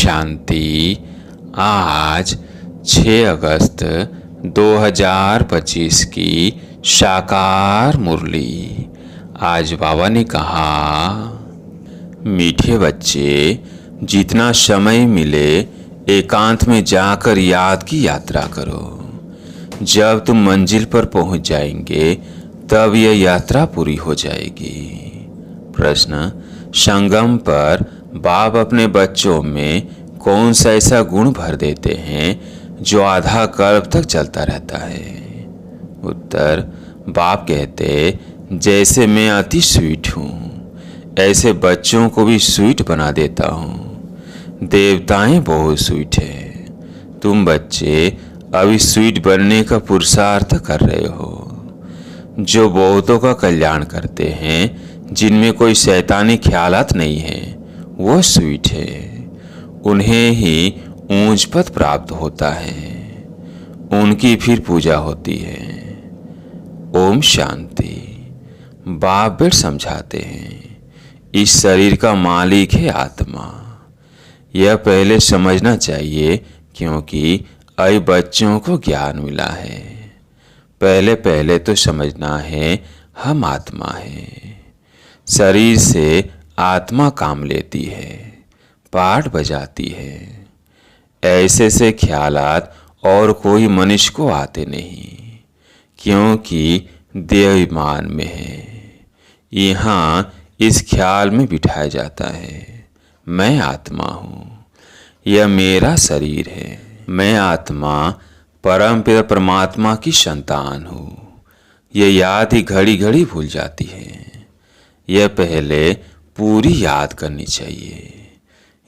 शांति। आज 6 अगस्त 2025 की साकार मुरली। आज बाबा ने कहा, मीठे बच्चे, जितना समय मिले एकांत में जाकर याद की यात्रा करो। जब तुम मंजिल पर पहुंच जाएंगे तब यह यात्रा पूरी हो जाएगी। प्रश्न, संगम पर बाप अपने बच्चों में कौन सा ऐसा गुण भर देते हैं जो आधा कल्प तक चलता रहता है? उत्तर, बाप कहते, जैसे मैं अति स्वीट हूँ ऐसे बच्चों को भी स्वीट बना देता हूँ। देवताएं बहुत स्वीट है, तुम बच्चे अभी स्वीट बनने का पुरुषार्थ कर रहे हो। जो बहुतों का कल्याण करते हैं, जिनमें कोई शैतानी ख्यालात नहीं है, वो स्वीट है। उन्हें ही ऊंच पद प्राप्त होता है, उनकी फिर पूजा होती है। ओम शांति। बाप बेट समझाते हैं, इस शरीर का मालिक है आत्मा। यह पहले समझना चाहिए, क्योंकि अभी बच्चों को ज्ञान मिला है। पहले पहले तो समझना है हम आत्मा है। शरीर से आत्मा काम लेती है, पाठ बजाती है। ऐसे से ख्यालात और कोई मनुष्य को आते नहीं, क्योंकि देहाभिमान में है। यहाँ इस ख्याल में बिठाया जाता है, मैं आत्मा हूँ, यह मेरा शरीर है। मैं आत्मा परम पिता परमात्मा की संतान हूँ। यह याद ही घड़ी घड़ी भूल जाती है। यह पहले पूरी याद करनी चाहिए।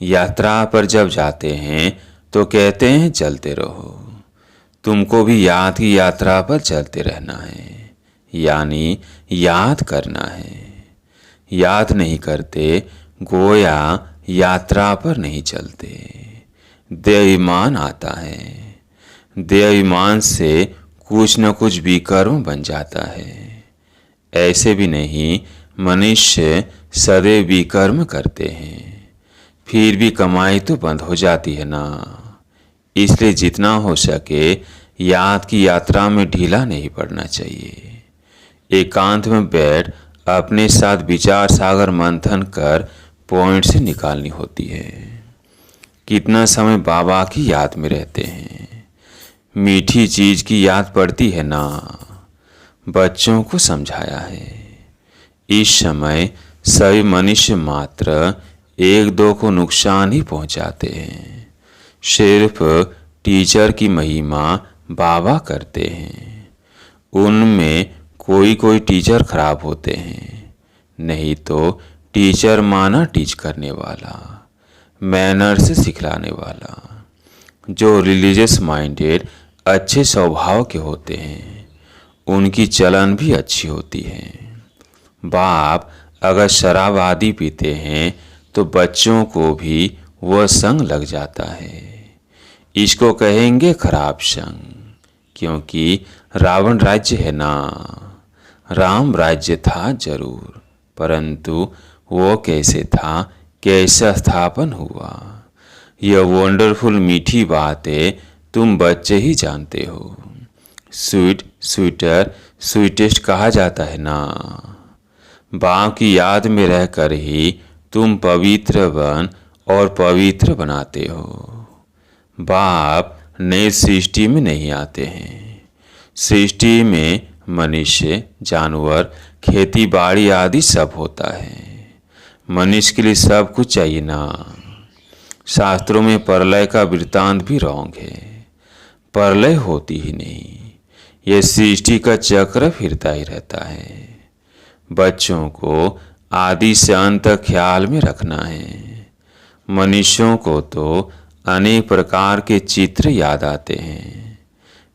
यात्रा पर जब जाते हैं तो कहते हैं चलते रहो। तुमको भी याद की यात्रा पर चलते रहना है, यानी याद करना है। याद नहीं करते गोया यात्रा पर नहीं चलते। देहाभिमान आता है। देहाभिमान से कुछ न कुछ विकर्म बन जाता है। ऐसे भी नहीं, मनुष्य सदैव विकर्म करते हैं, फिर भी कमाई तो बंद हो जाती है ना। इसलिए जितना हो सके याद की यात्रा में ढीला नहीं पड़ना चाहिए। एकांत में बैठ अपने साथ विचार सागर मंथन कर पॉइंट से निकालनी होती है। कितना समय बाबा की याद में रहते हैं। मीठी चीज की याद पड़ती है ना। बच्चों को समझाया है, इस समय सभी मनुष्य मात्र एक दो को नुकसान ही पहुंचाते हैं। सिर्फ टीचर की महिमा बाबा करते हैं। उनमें कोई कोई टीचर खराब होते हैं, नहीं तो टीचर माना टीच करने वाला, मैनर से सिखलाने वाला। जो रिलीजियस माइंडेड अच्छे स्वभाव के होते हैं, उनकी चलन भी अच्छी होती है। बाप अगर शराब आदि पीते हैं तो बच्चों को भी वह संग लग जाता है। इसको कहेंगे खराब संग, क्योंकि रावण राज्य है ना। राम राज्य था जरूर, परंतु वो कैसे था, कैसा स्थापन हुआ, यह वंडरफुल मीठी बातें तुम बच्चे ही जानते हो। स्वीट स्वीटर स्वीटेस्ट कहा जाता है ना। बाप की याद में रहकर ही तुम पवित्र बन और पवित्र बनाते हो। बाप नई सृष्टि में नहीं आते हैं। सृष्टि में मनुष्य, जानवर, खेती बाड़ी आदि सब होता है। मनुष्य के लिए सब कुछ चाहिए ना। शास्त्रों में प्रलय का वृत्तांत भी रॉन्ग है। प्रलय होती ही नहीं, यह सृष्टि का चक्र फिरता ही रहता है। बच्चों को आदि से अंत तक ख्याल में रखना है। मनुष्यों को तो अनेक प्रकार के चित्र याद आते हैं,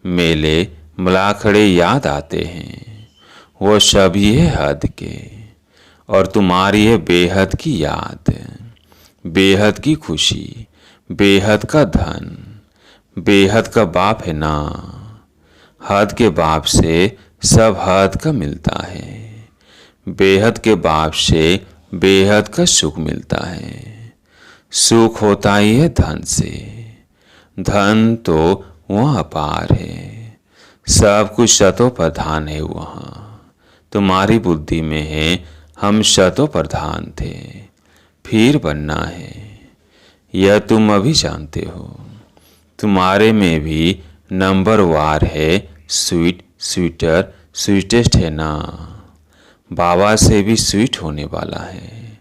मेले मलाखड़े याद आते हैं। वो सभी है हद के, और तुम्हारी है बेहद की याद, बेहद की खुशी, बेहद का धन। बेहद का बाप है ना। हद के बाप से सब हद का मिलता है। बेहद के बाप से बेहद का सुख मिलता है। सुख होता ही है धन से। धन तो वहाँ अपार है, सब कुछ शतों प्रधान है वहाँ। तुम्हारी बुद्धि में है हम शतों प्रधान थे, फिर बनना है, यह तुम अभी जानते हो। तुम्हारे में भी नंबर वार है, स्वीट स्वीटर स्वीटेस्ट है ना। बाबा से भी स्वीट होने वाला है,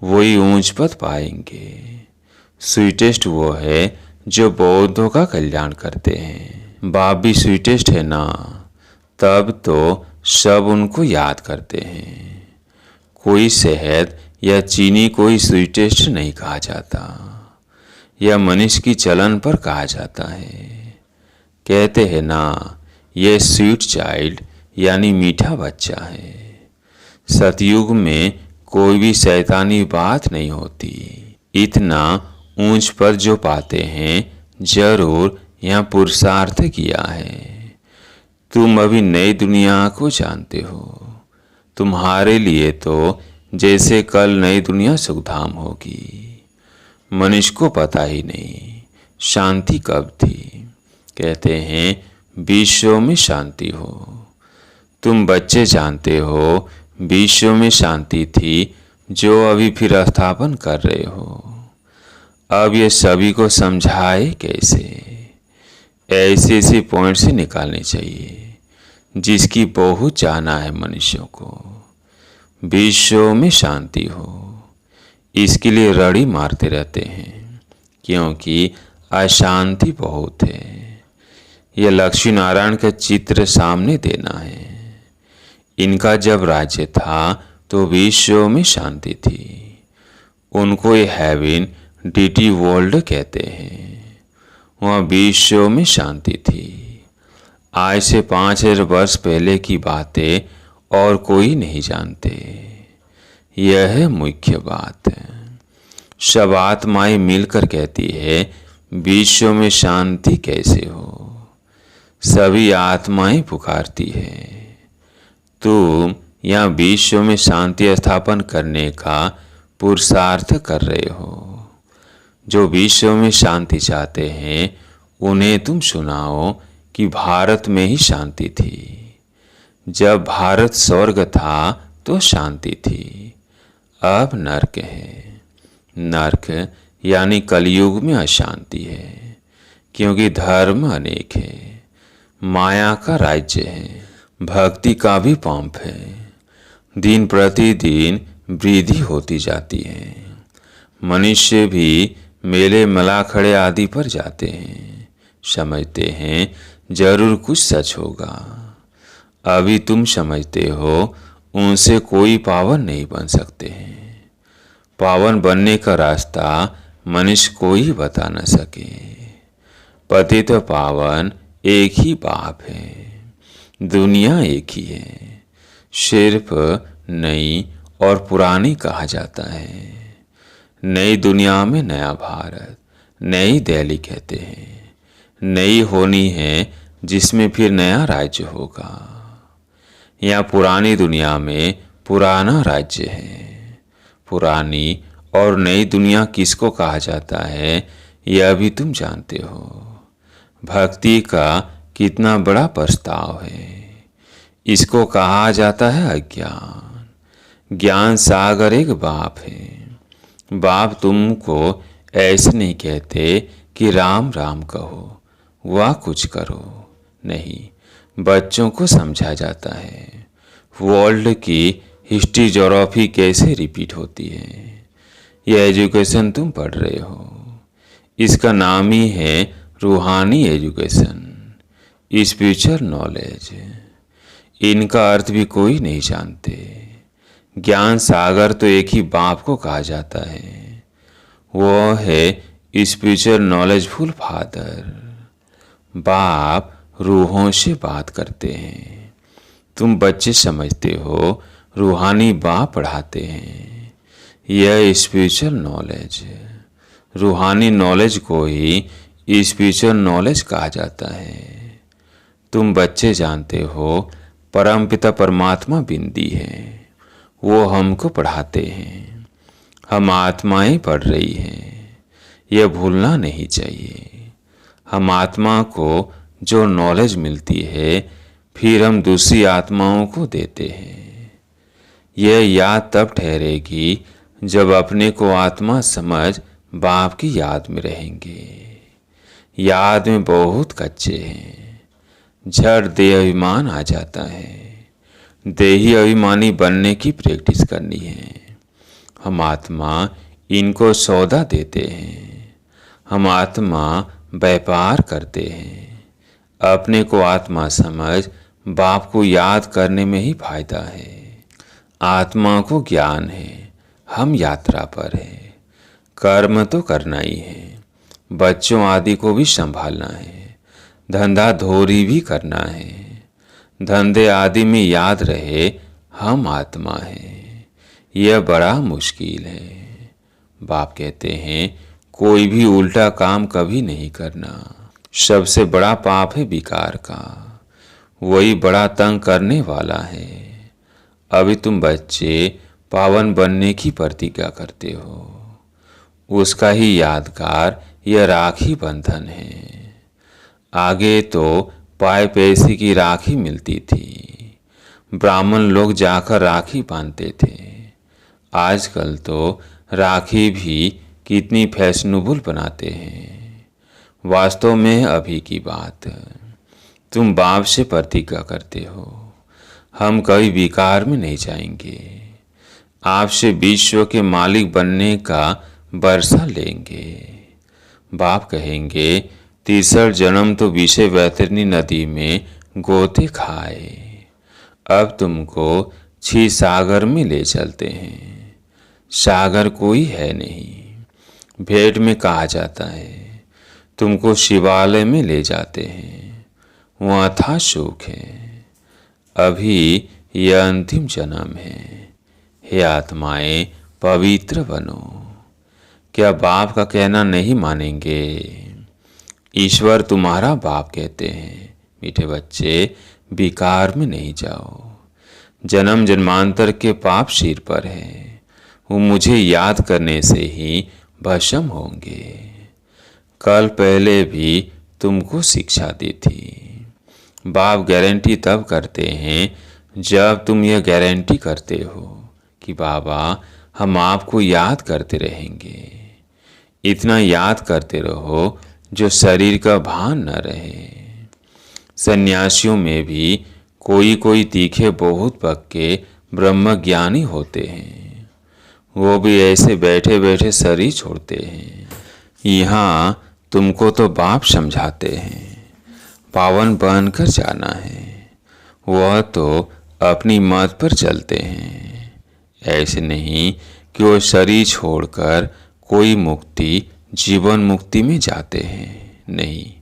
वही ऊंच पद पाएंगे। स्वीटेस्ट वो है जो बौद्धों का कल्याण करते हैं। बाप भी स्वीटेस्ट है ना, तब तो सब उनको याद करते हैं। कोई शहद या चीनी कोई स्वीटेस्ट नहीं कहा जाता, यह मनुष्य की चलन पर कहा जाता है। कहते हैं ना, यह स्वीट चाइल्ड यानी मीठा बच्चा है। सतयुग में कोई भी शैतानी बात नहीं होती। इतना ऊंच पद जो पाते हैं जरूर यहाँ पुरुषार्थ किया है। तुम अभी नई दुनिया को जानते हो। तुम्हारे लिए तो जैसे कल नई दुनिया सुखधाम होगी। मनुष्य को पता ही नहीं शांति कब थी। कहते हैं विश्व में शांति हो। तुम बच्चे जानते हो विश्व में शांति थी, जो अभी फिर स्थापन कर रहे हो। अब ये सभी को समझाए कैसे? ऐसे ऐसे पॉइंट से निकालने चाहिए जिसकी बहुत जाना है मनुष्यों को। विश्व में शांति हो, इसके लिए रड़ी मारते रहते हैं, क्योंकि अशांति बहुत है। यह लक्ष्मी नारायण का चित्र सामने देना है। इनका जब राज्य था तो विश्व में शांति थी। उनको ये हेवन डीटी वर्ल्ड कहते हैं। वहाँ विश्व में शांति थी। आज से 5000 वर्ष पहले की बातें और कोई नहीं जानते। यह है मुख्य बात। सब आत्माएं मिलकर कहती है विश्व में शांति कैसे हो। सभी आत्माएं पुकारती है। तुम यहाँ विश्व में शांति स्थापन करने का पुरुषार्थ कर रहे हो। जो विश्व में शांति चाहते हैं उन्हें तुम सुनाओ कि भारत में ही शांति थी। जब भारत स्वर्ग था तो शांति थी, अब नरक है। नरक यानी कलयुग में अशांति है, क्योंकि धर्म अनेक है, माया का राज्य है, भक्ति का भी पंप है। दिन प्रतिदिन वृद्धि होती जाती है। मनुष्य भी मेले मलाखड़े आदि पर जाते हैं, समझते हैं जरूर कुछ सच होगा। अभी तुम समझते हो उनसे कोई पावन नहीं बन सकते हैं। पावन बनने का रास्ता मनुष्य को ही बता न सके। पतित पावन एक ही बाप है, दुनिया एक ही है, सिर्फ नई और पुरानी कहा जाता है। नई दुनिया में नया भारत, नई दिल्ली कहते हैं। नई होनी है जिसमें फिर नया राज्य होगा। यहाँ पुरानी दुनिया में पुराना राज्य है। पुरानी और नई दुनिया किसको कहा जाता है यह भी तुम जानते हो। भक्ति का कितना बड़ा प्रस्ताव है। इसको कहा जाता है अज्ञान। ज्ञान सागर एक बाप है। बाप तुमको ऐसे नहीं कहते कि राम राम कहो, वह कुछ करो नहीं। बच्चों को समझा जाता है वर्ल्ड की हिस्ट्री ज्योग्राफी कैसे रिपीट होती है। यह एजुकेशन तुम पढ़ रहे हो, इसका नाम ही है रूहानी एजुकेशन, स्पिरिचुअल नॉलेज। इनका अर्थ भी कोई नहीं जानते। ज्ञान सागर तो एक ही बाप को कहा जाता है, वो है स्पिरिचुअल नॉलेजफुल फादर। बाप रूहों से बात करते हैं। तुम बच्चे समझते हो रूहानी बाप पढ़ाते हैं। यह स्पिरिचुअल नॉलेज, रूहानी नॉलेज को ही स्पिरिचुअल नॉलेज कहा जाता है। तुम बच्चे जानते हो परमपिता परमात्मा बिंदी है, वो हमको पढ़ाते हैं। हम आत्माएं पढ़ रही हैं। यह भूलना नहीं चाहिए। हम आत्मा को जो नॉलेज मिलती है फिर हम दूसरी आत्माओं को देते हैं। यह याद तब ठहरेगी जब अपने को आत्मा समझ बाप की याद में रहेंगे। याद में बहुत कच्चे हैं, झट देह अभिमान आ जाता है। देही अभिमानी बनने की प्रैक्टिस करनी है। हम आत्मा इनको सौदा देते हैं। हम आत्मा व्यापार करते हैं। अपने को आत्मा समझ बाप को याद करने में ही फायदा है। आत्मा को ज्ञान है, हम यात्रा पर हैं। कर्म तो करना ही है, बच्चों आदि को भी संभालना है, धंधा धोरी भी करना है। धंधे आदि में याद रहे हम आत्मा हैं, यह बड़ा मुश्किल है। बाप कहते हैं कोई भी उल्टा काम कभी नहीं करना। सबसे बड़ा पाप है विकार का, वही बड़ा तंग करने वाला है। अभी तुम बच्चे पावन बनने की प्रतिज्ञा करते हो, उसका ही यादगार यह राखी बंधन है। आगे तो पाए पैसे की राखी मिलती थी, ब्राह्मण लोग जाकर राखी बांधते थे। आजकल तो राखी भी कितनी फैशनेबल बनाते हैं। वास्तव में अभी की बात, तुम बाप से प्रतिज्ञा करते हो हम कभी विकार में नहीं जाएंगे। आपसे विश्व के मालिक बनने का वर्षा लेंगे। बाप कहेंगे तीसरा जन्म तो विषय वैतरणी नदी में गोते खाए, अब तुमको क्षीर सागर में ले चलते हैं। सागर कोई है नहीं। भेंट में कहा जाता है तुमको शिवालय में ले जाते हैं, वहाँ था सुख है। अभी यह अंतिम जन्म है। हे आत्माएं पवित्र बनो। क्या बाप का कहना नहीं मानेंगे? ईश्वर तुम्हारा बाप कहते हैं मीठे बच्चे विकार में नहीं जाओ। जन्म जन्मांतर के पाप सिर पर है, वो मुझे याद करने से ही भस्म होंगे। कल पहले भी तुमको शिक्षा दी थी। बाप गारंटी तब करते हैं जब तुम यह गारंटी करते हो कि बाबा हम आपको याद करते रहेंगे। इतना याद करते रहो जो शरीर का भान न रहे। सन्यासियों में भी कोई कोई तीखे बहुत पक्के ब्रह्म ज्ञानी होते हैं, वो भी ऐसे बैठे बैठे शरीर छोड़ते हैं। यहाँ तुमको तो बाप समझाते हैं पावन बनकर जाना है, वह तो अपनी मत पर चलते हैं। ऐसे नहीं कि वो शरीर छोड़कर कोई मुक्ति जीवन मुक्ति में जाते हैं, नहीं,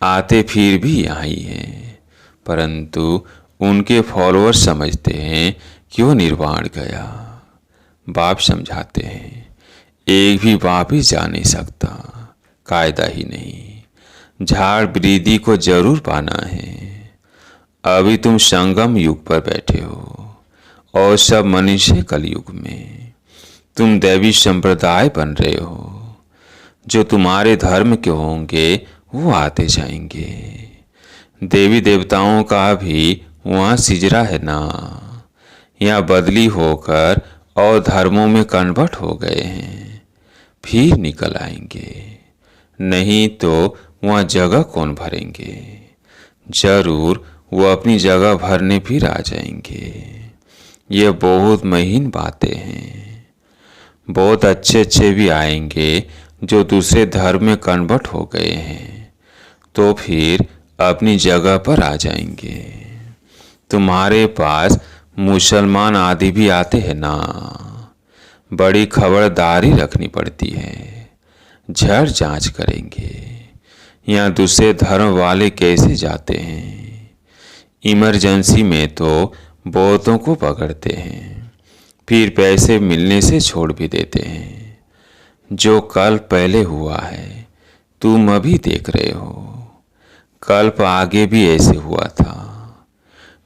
आते फिर भी यहाँ ही हैं, परंतु उनके फॉलोअर समझते हैं कि वो निर्वाण गया। बाप समझाते हैं एक भी वापिस जा नहीं सकता, कायदा ही नहीं। झाड़ वृद्धि को जरूर पाना है। अभी तुम संगम युग पर बैठे हो और सब मनुष्य कलयुग में। तुम दैवी संप्रदाय बन रहे हो। जो तुम्हारे धर्म के होंगे वो आते जाएंगे। देवी देवताओं का भी वहाँ सिजरा है ना, यहाँ बदली होकर और धर्मों में कन्वर्ट हो गए हैं, फिर निकल आएंगे। नहीं तो वहाँ जगह कौन भरेंगे? जरूर वो अपनी जगह भरने फिर आ जाएंगे। ये बहुत महीन बातें हैं। बहुत अच्छे अच्छे भी आएंगे जो दूसरे धर्म में कन्वर्ट हो गए हैं, तो फिर अपनी जगह पर आ जाएंगे। तुम्हारे पास मुसलमान आदि भी आते हैं ना, बड़ी खबरदारी रखनी पड़ती है। झट जांच करेंगे यहाँ दूसरे धर्म वाले कैसे जाते हैं। इमरजेंसी में तो बहुतों को पकड़ते हैं, फिर पैसे मिलने से छोड़ भी देते हैं। जो कल पहले हुआ है तुम अभी देख रहे हो, कल्प आगे भी ऐसे हुआ था।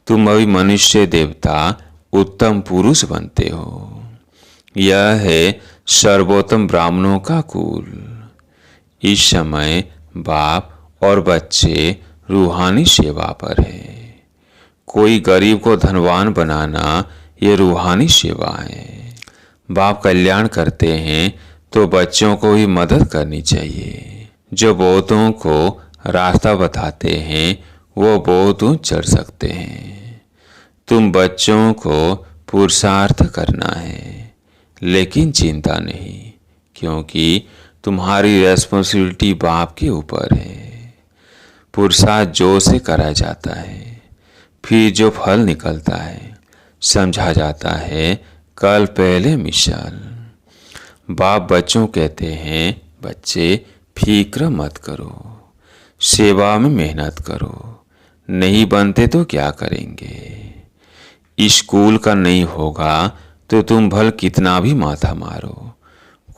तुम अभी मनुष्य देवता उत्तम पुरुष बनते हो। यह है सर्वोत्तम ब्राह्मणों का कुल। इस समय बाप और बच्चे रूहानी सेवा पर है। कोई गरीब को धनवान बनाना ये रूहानी सेवा है। बाप कल्याण करते हैं तो बच्चों को भी मदद करनी चाहिए। जो बहुतों को रास्ता बताते हैं वो बहुत चढ़ सकते हैं। तुम बच्चों को पुरुषार्थ करना है, लेकिन चिंता नहीं, क्योंकि तुम्हारी रेस्पॉन्सिबिलिटी बाप के ऊपर है। पुरुषार्थ जो से करा जाता है, फिर जो फल निकलता है समझा जाता है कल पहले मिसाल। बाप बच्चों कहते हैं, बच्चे फिक्र मत करो, सेवा में मेहनत करो, नहीं बनते तो क्या करेंगे। स्कूल का नहीं होगा तो तुम भल कितना भी माथा मारो,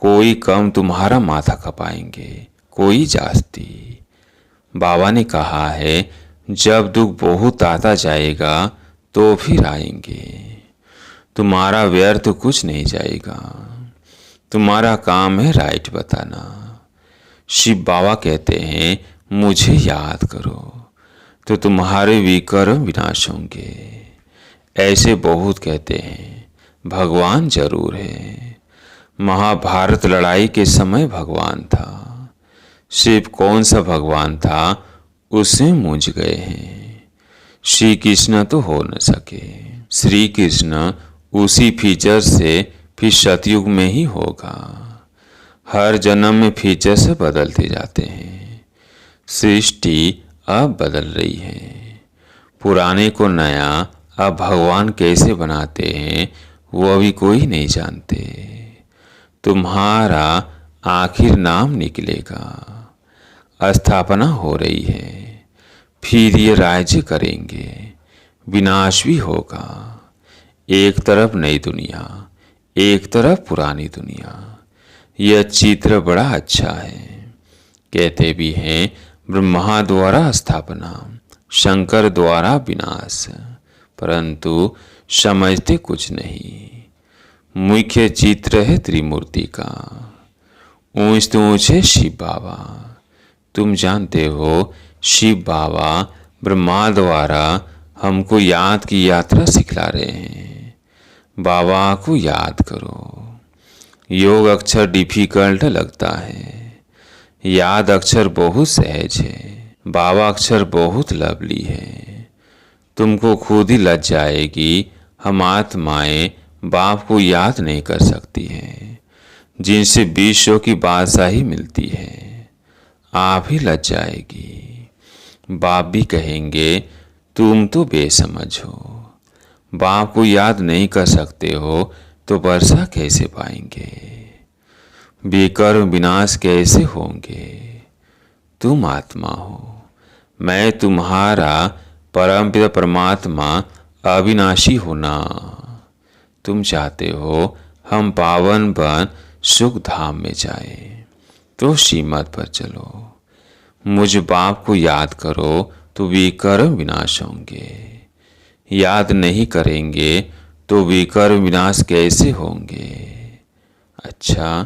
कोई कम तुम्हारा माथा खपाएंगे, कोई जास्ती। बाबा ने कहा है जब दुख बहुत आता जाएगा तो फिर आएंगे। तुम्हारा व्यर्थ कुछ नहीं जाएगा, तुम्हारा काम है राइट बताना। शिव बाबा कहते हैं मुझे याद करो तो तुम्हारे विकर्म विनाश होंगे। ऐसे बहुत कहते हैं भगवान जरूर है। महाभारत लड़ाई के समय भगवान था, शिव कौन सा भगवान था उससे मूझ गए हैं। श्री कृष्ण तो हो न सके। श्री कृष्ण उसी फीचर से फिर सतयुग में ही होगा। हर जन्म में फीचर से बदलते जाते हैं। सृष्टि अब बदल रही है। पुराने को नया अब भगवान कैसे बनाते हैं वो अभी कोई नहीं जानते। तुम्हारा आखिर नाम निकलेगा। स्थापना हो रही है, फिर ये राज्य करेंगे, विनाश भी होगा। एक तरफ नई दुनिया, एक तरफ पुरानी दुनिया। यह चित्र बड़ा अच्छा है। कहते भी हैं ब्रह्मा द्वारा स्थापना, शंकर द्वारा विनाश, परंतु समझते कुछ नहीं। मुख्य चित्र है त्रिमूर्ति का। ऊंच तो ऊंचे शिव बाबा। तुम जानते हो शिव बाबा ब्रह्मा द्वारा हमको याद की यात्रा सिखला रहे हैं। बाबा को याद करो। योग अक्षर डिफिकल्ट लगता है, याद अक्षर बहुत सहज है। बाबा अक्षर बहुत लवली है। तुमको खुद ही लज जाएगी हम आत्माएं बाप को याद नहीं कर सकती हैं, जिनसे विश्व की बादशाही मिलती है। आप ही लज जाएगी। बाप भी कहेंगे तुम तो बेसमझ हो, बाप को याद नहीं कर सकते हो तो वर्षा कैसे पाएंगे, विकर्म विनाश कैसे होंगे। तुम आत्मा हो, मैं तुम्हारा परमपिता परमात्मा अविनाशी होना। तुम चाहते हो हम पावन बन सुख धाम में जाए, तो श्रीमत पर चलो। मुझ बाप को याद करो तो विकर्म विनाश होंगे। याद नहीं करेंगे तो विकर्म विनाश कैसे होंगे। अच्छा,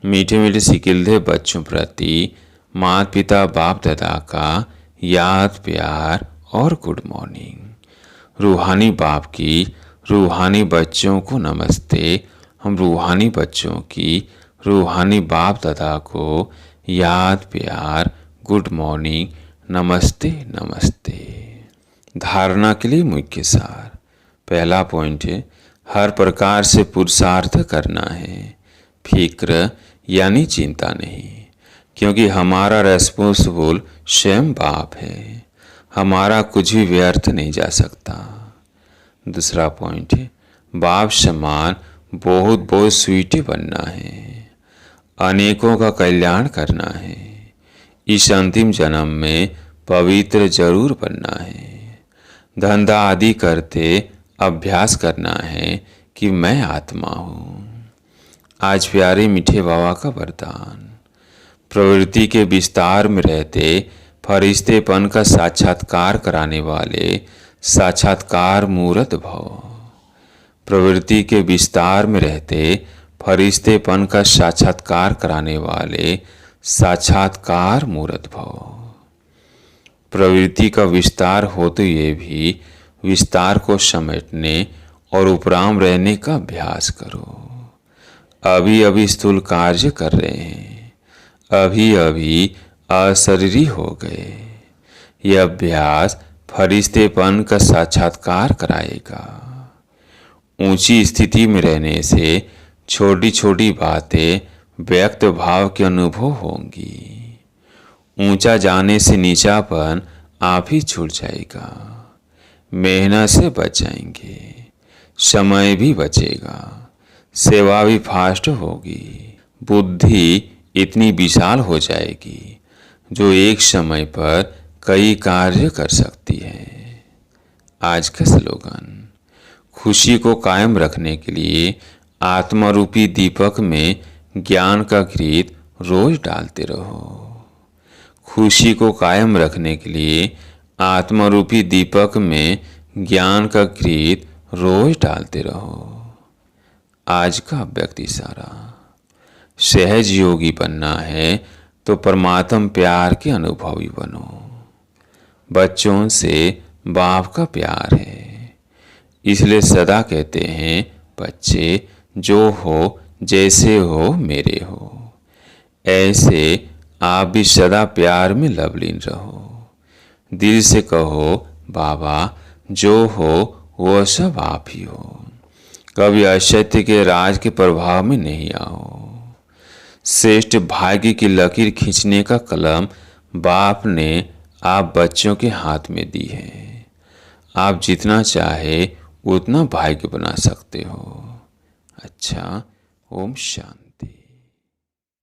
मीठे मीठे सिकिलधे बच्चों प्रति माता पिता बाप दादा का याद प्यार और गुड मॉर्निंग। रूहानी बाप की रूहानी बच्चों को नमस्ते। हम रूहानी बच्चों की रूहानी बाप दादा को याद प्यार गुड मॉर्निंग नमस्ते नमस्ते। धारणा के लिए मुख्य सार। पहला पॉइंट है हर प्रकार से पुरुषार्थ करना है, फिक्र यानी चिंता नहीं, क्योंकि हमारा रेस्पॉन्सिबल स्वयं बाप है। हमारा कुछ भी व्यर्थ नहीं जा सकता। दूसरा पॉइंट है बाप समान बहुत बहुत स्वीटी बनना है, अनेकों का कल्याण करना है। इस अंतिम जन्म में पवित्र जरूर बनना है। धंधा आदि करते अभ्यास करना है कि मैं आत्मा हूँ। आज प्यारे मीठे बाबा का वरदान। प्रवृत्ति के विस्तार में रहते फरिश्तेपन का साक्षात्कार कराने वाले साक्षात्कार मूर्त भव। प्रवृत्ति के विस्तार में रहते फरिश्तेपन का साक्षात्कार कराने वाले साक्षात्कार मूर्त भव। प्रवृत्ति का विस्तार होते हुए भी विस्तार को समेटने और उपराम रहने का अभ्यास करो। अभी अभी स्थूल कार्य कर रहे हैं, अभी अभी अशरीरी हो गए। यह अभ्यास फरिश्तेपन का साक्षात्कार कराएगा। ऊंची स्थिति में रहने से छोटी छोटी बातें व्यक्त भाव के अनुभव होंगी। ऊंचा जाने से नीचापन आप ही छूट जाएगा। मेहनत से बच जाएंगे, समय भी बचेगा, सेवा भी फास्ट होगी। बुद्धि इतनी विशाल हो जाएगी जो एक समय पर कई कार्य कर सकती है। आज का स्लोगन, खुशी को कायम रखने के लिए आत्मा रूपी दीपक में ज्ञान का घृत रोज डालते रहो। खुशी को कायम रखने के लिए आत्मा रूपी दीपक में ज्ञान का घृत रोज डालते रहो। आज का व्यक्ति इशारा, सहज योगी बनना है तो परमात्म प्यार के अनुभवी बनो। बच्चों से बाप का प्यार है, इसलिए सदा कहते हैं बच्चे जो हो जैसे हो मेरे हो। ऐसे आप भी सदा प्यार में लवलीन रहो। दिल से कहो बाबा जो हो वह सब आप ही हो। कभी असत्य के राज के प्रभाव में नहीं आओ। श्रेष्ठ भाग्य की लकीर खींचने का कलम बाप ने आप बच्चों के हाथ में दी है। आप जितना चाहे उतना भाग्य बना सकते हो। अच्छा, ओम शांति।